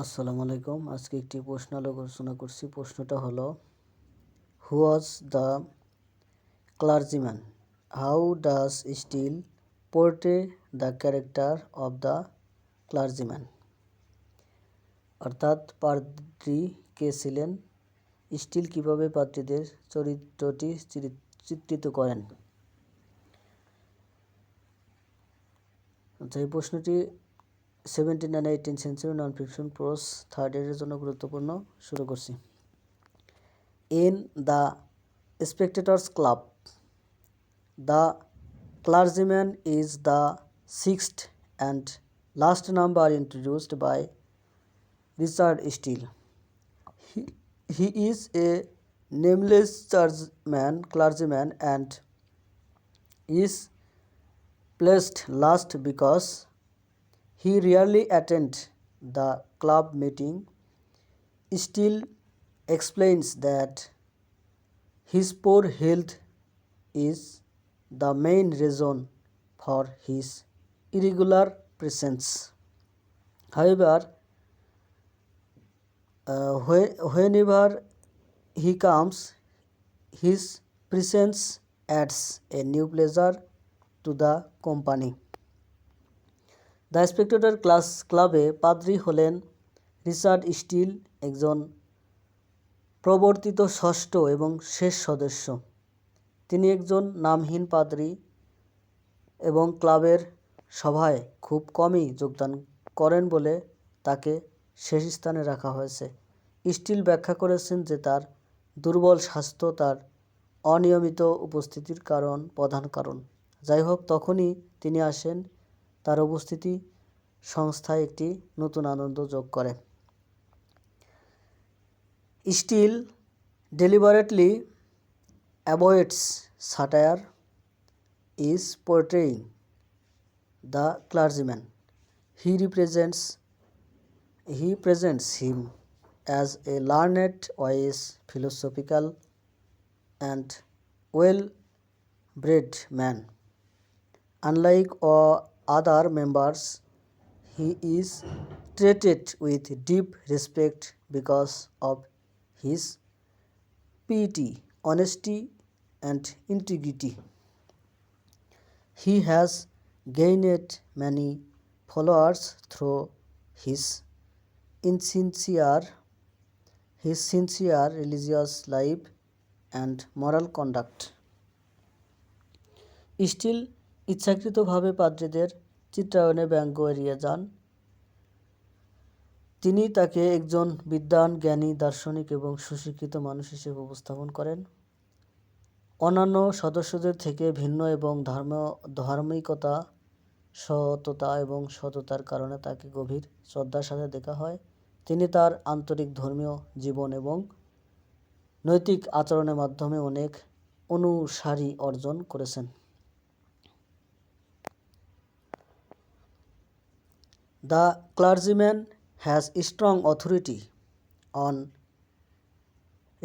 আসসালামু আলাইকুম। আজকে একটি প্রশ্ন আলোচনা করছি। প্রশ্নটা হলো, who was the clergyman? How does Steele portray the character of the clergyman? অর্থাৎ পাদ্রী কে ছিলেন? স্টিল কিভাবে পাদ্রীদের চরিত্রটি চিত্রিত করেন? আচ্ছা, এই প্রশ্নটি 17 and 18th century non fiction prose third ইয়ারের জন্য গুরুত্বপূর্ণ। শুরু করছি। In the Spectators Club, the clergyman is the sixth and last number introduced by Richard Steele. He is a nameless clergyman and is placed last because he rarely attends the club meeting. Steele explains that his poor health is the main reason for his irregular presence. However, whenever he comes, his presence adds a new pleasure to the company. The spectator ক্লাবে পাদ্রী হলেন Richard still, একজন প্রবর্তিত ষষ্ঠ এবং শেষ সদস্য। তিনি একজন নামহীন পাদ্রী এবং ক্লাবের সভায় খুব কমই যোগদান করেন বলে তাকে শেষ স্থানে রাখা হয়েছে। স্টিল ব্যাখ্যা করেছেন যে তার দুর্বল স্বাস্থ্য তার অনিয়মিত উপস্থিতির প্রধান কারণ। যাই হোক, তখনই তিনি আসেন, তার উপস্থিতি সংস্থায় একটি নতুন আনন্দ যোগ করে। Steele deliberately avoids satire is portraying the clergyman. He presents him as a learned, wise, philosophical, and well-bred man. Unlike other members, he is treated with deep respect because of his piety, honesty, and integrity. He has gained many followers through his sincere religious life and moral conduct. Steele ইচ্ছাকৃতভাবে পাদ্রীদের চিত্রায়নে ব্যঙ্গ এড়িয়ে যান। তিনি তাকে একজন বিদ্বান, জ্ঞানী, দার্শনিক এবং সুশিক্ষিত মানুষ হিসেবে উপস্থাপন করেন। অন্যান্য সদস্যদের থেকে ভিন্ন এবং ধার্মিকতা, সততা এবং সততার কারণে তাকে গভীর শ্রদ্ধার সাথে দেখা হয়। তিনি তার আন্তরিক ধর্মীয় জীবন এবং নৈতিক আচরণের মাধ্যমে অনেক অনুসারী অর্জন করেছেন। The clergyman has strong authority on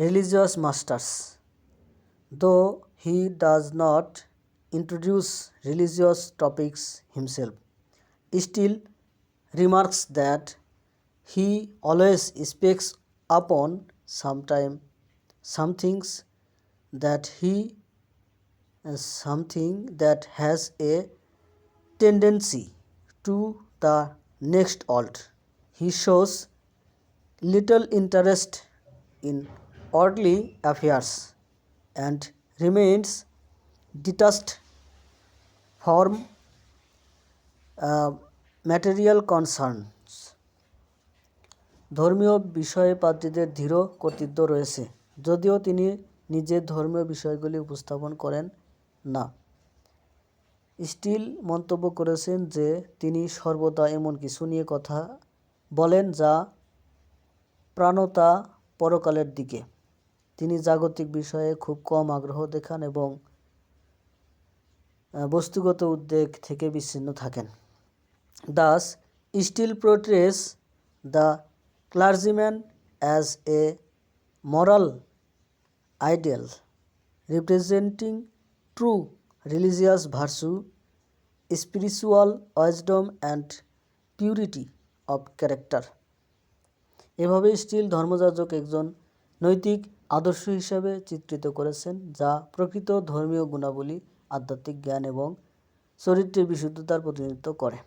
religious masters, though he does not introduce religious topics himself. Steele remarks that he always speaks upon something that has a tendency to the next alt. He shows little interest in worldly affairs and remains detached from material concerns. ধর্মীয় বিষয়ে পাদ্রীদের দৃঢ় কর্তৃত্ব রয়েছে, যদিও তিনি নিজের ধর্মীয় বিষয়গুলি উপস্থাপন করেন না। স্টিল মন্তব্য করেছেন যে তিনি সর্বদা এমন কিছু নিয়ে কথা বলেন যা প্রাণতা পরকালের দিকে। তিনি জাগতিক বিষয়ে খুব কম আগ্রহ দেখান এবং বস্তুগত উদ্বেগ থেকে বিচ্ছিন্ন থাকেন। Thus, Steele portrays the clergyman as a moral ideal, representing true religious virtue, spiritual wisdom, and purity of character. এভাবে স্টিল ধর্মযাজক একজন নৈতিক আদর্শ হিসাবে চিত্রিত করেছেন, যা প্রকৃত ধর্মীয় গুণাবলী, আধ্যাত্মিক জ্ঞান এবং চরিত্রের বিশুদ্ধতার প্রতিনিধিত্ব করে।